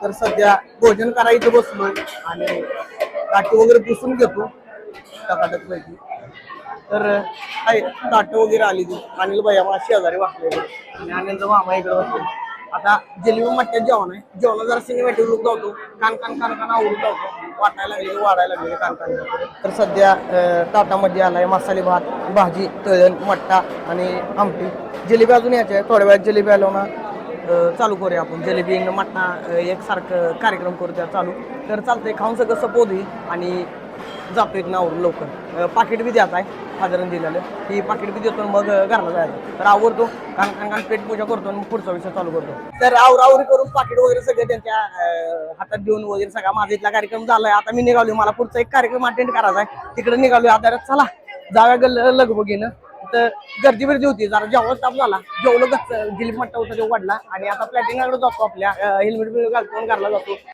तर सध्या भोजन करायचं बसलो आणि ताट वगैरे पुसून घेतो टकाटक पैकी. तर आहे ताट वगैरे आली ती अनिल भैया मला शेजारी वाचले आणि अनिल मामा इकडे बसले. आता जिलेबी मट्ट्यात जेवण आहे. जेवण जरा सिनेमॅटिक लुक जातो. कान कान कान कान आवडून जातो. वाटायला लागले वाढायला लागले कान कान. तर सध्या ताटामध्ये आलाय मसाले भात, भाजी, तळण, मट्टा आणि आमटी. जिलेबी अजून यायची आहे. थोड्या वेळात जिलेबी आलो ना चालू करूया आपण. जिलेबी मट्टा एकसारखं कार्यक्रम करूया चालू. तर चालतंय खाऊन सगळं सपोज आणि जातो एक आवरून लवकर. पाकिट बी द्यायचं आहे साधारण दिलेलं. ती पाकिट बी देतो मग घरला जायचं. तर आवरतो कान कान कान पेट पूजा करतो आणि पुढचा विषय चालू करतो. तर आवरावरी करून पाकिट वगैरे सगळे त्यांच्या हातात देऊन वगैरे सगळा माझा इथला कार्यक्रम झालाय. आता मी निघालो. मला पुढचा एक कार्यक्रम अटेंड करायचा आहे. तिकडे निघालो. आता चला जाव्या लगबगीनं. तर गर्दी बिर्दी होती जरा जेवण स्टाफ झाला. जेवलं गिलीप मट्टा होता तो वाढला आणि आता प्लॅटिंगकडे जातो आपल्या हेल्मेट बिल्मेट घालतो घरला जातो.